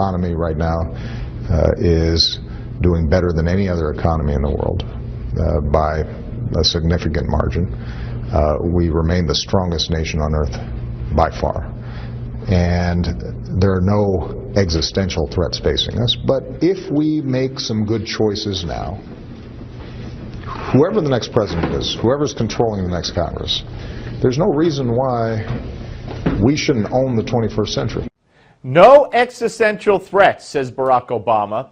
economy right now is doing better than any other economy in the world by a significant margin. We remain the strongest nation on earth by far. And there are no existential threats facing us. But if we make some good choices now, whoever the next president is, whoever's controlling the next Congress, there's no reason why we shouldn't own the 21st century. No existential threats, says Barack Obama.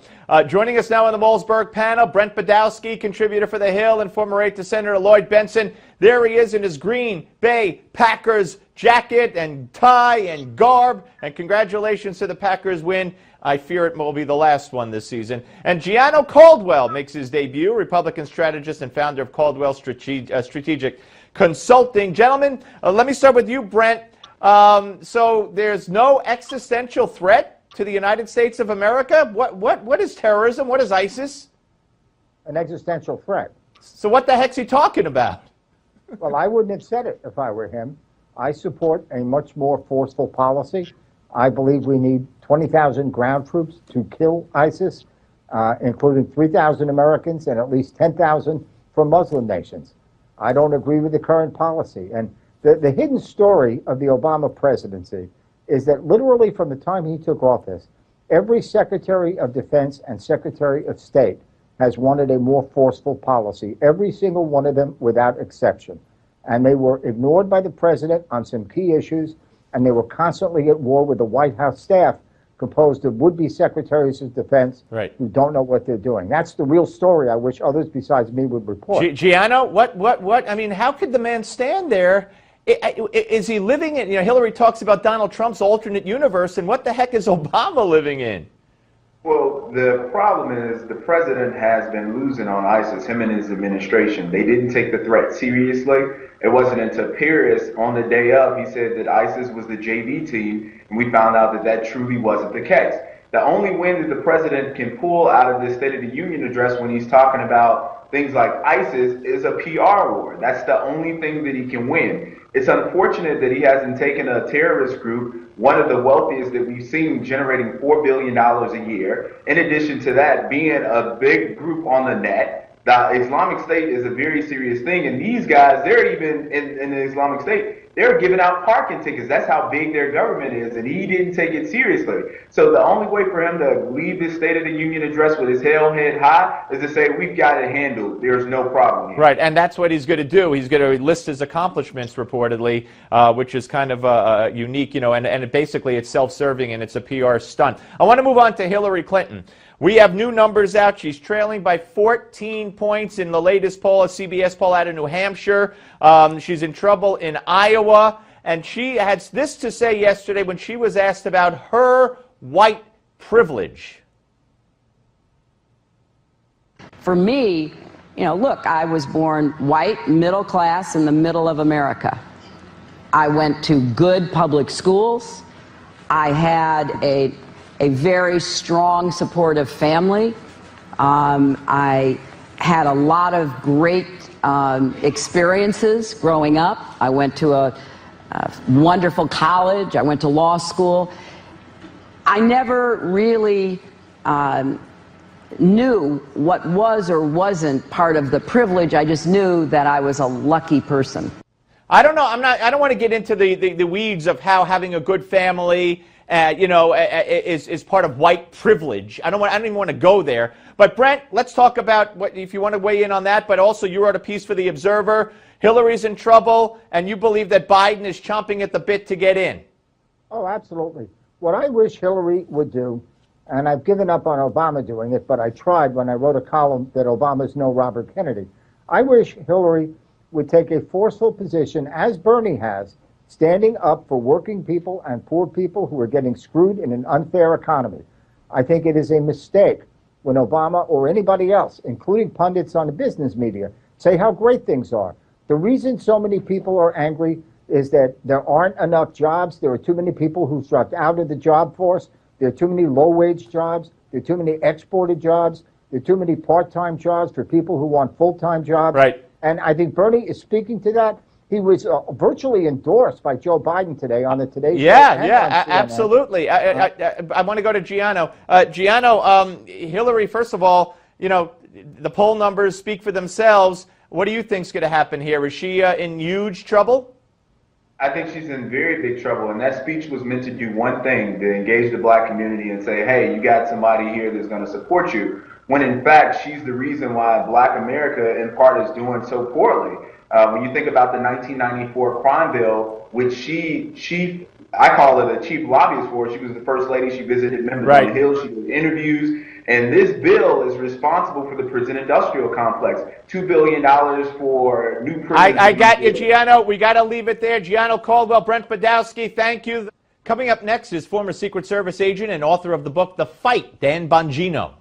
Joining us now on the Malzberg panel, Brent Badowski, contributor for The Hill, and former aide to Senator Lloyd Bentsen. There he is in his Green Bay Packers jacket and tie and garb. And congratulations to the Packers win. I fear it will be the last one this season. And Gianno Caldwell makes his debut, Republican strategist and founder of Caldwell Strategic Consulting. Gentlemen, let me start with you, Brent. So there's no existential threat to the United States of America? What is terrorism? What is ISIS? An existential threat. So what the heck's he talking about? Well, I wouldn't have said it if I were him. I support a much more forceful policy. I believe we need 20,000 ground troops to kill ISIS, including 3,000 Americans and at least 10,000 from Muslim nations. I don't agree with the current policy. And the hidden story of the Obama presidency is that literally from the time he took office, every Secretary of Defense and Secretary of State has wanted a more forceful policy, every single one of them without exception. And they were ignored by the president on some key issues, and they were constantly at war with the White House staff composed of would-be secretaries of defense who don't know what they're doing. That's the real story I wish others besides me would report. Gianno, what? I mean, how could the man stand there? Is he living in, Hillary talks about Donald Trump's alternate universe, and what the heck is Obama living in? Well, the problem is the president has been losing on ISIS, him and his administration. They didn't take the threat seriously. It wasn't until Paris on the day of, he said that ISIS was the JV team, and we found out that that truly wasn't the case. The only win that the president can pull out of this State of the Union address when he's talking about things like ISIS is a PR war. That's the only thing that he can win. It's unfortunate that he hasn't taken a terrorist group, one of the wealthiest that we've seen, generating $4 billion a year. In addition to that, being a big group on the net. The Islamic State is a very serious thing, and these guys, they're even in the Islamic State, they're giving out parking tickets. That's how big their government is, and he didn't take it seriously. So the only way for him to leave this State of the Union address with his head high is to say, we've got it handled. There's no problem here. Right, and that's what he's going to do. He's going to list his accomplishments, reportedly, which is kind of unique, and basically it's self-serving and it's a PR stunt. I want to move on to Hillary Clinton. We have new numbers out. She's trailing by 14 points in the latest poll, a CBS poll out of New Hampshire. She's in trouble in Iowa. And she had this to say yesterday when she was asked about her white privilege. For me, look, I was born white, middle class, in the middle of America. I went to good public schools. I had a very strong, supportive family. I had a lot of great experiences growing up. I went to a wonderful college. I went to law school. I never really knew what was or wasn't part of the privilege. I just knew that I was a lucky person. I don't know. I don't want to get into the weeds of how having a good family is part of white privilege. I don't even want to go there. But Brent, let's talk about if you want to weigh in on that. But also, you wrote a piece for The Observer. Hillary's in trouble, and you believe that Biden is chomping at the bit to get in. Oh, absolutely. What I wish Hillary would do, and I've given up on Obama doing it, but I tried when I wrote a column that Obama's no Robert Kennedy. I wish Hillary would take a forceful position, as Bernie has, standing up for working people and poor people who are getting screwed in an unfair economy. I think it is a mistake when Obama or anybody else, including pundits on the business media, say how great things are. The reason so many people are angry is that there aren't enough jobs. There are too many people who've dropped out of the job force. There are too many low-wage jobs. There are too many exported jobs. There are too many part-time jobs for people who want full-time jobs. Right. And I think Bernie is speaking to that. He was virtually endorsed by Joe Biden today on the Today Show. Yeah, absolutely. I want to go to Gianno. Gianno, Hillary, first of all, you know, the poll numbers speak for themselves. What do you think is going to happen here? Is she in huge trouble? I think she's in very big trouble, and that speech was meant to do one thing, to engage the black community and say, hey, you got somebody here that's going to support you, when in fact she's the reason why black America in part is doing so poorly. When you think about the 1994 crime bill, which I call her the chief lobbyist for, she was the first lady, she visited members on the Hill, she did interviews, and this bill is responsible for the prison industrial complex. $2 billion for new prisons. I got you, Gianno. We got to leave it there. Gianno, Caldwell, Brent Badowski, thank you. Coming up next is former Secret Service agent and author of the book The Fight, Dan Bongino.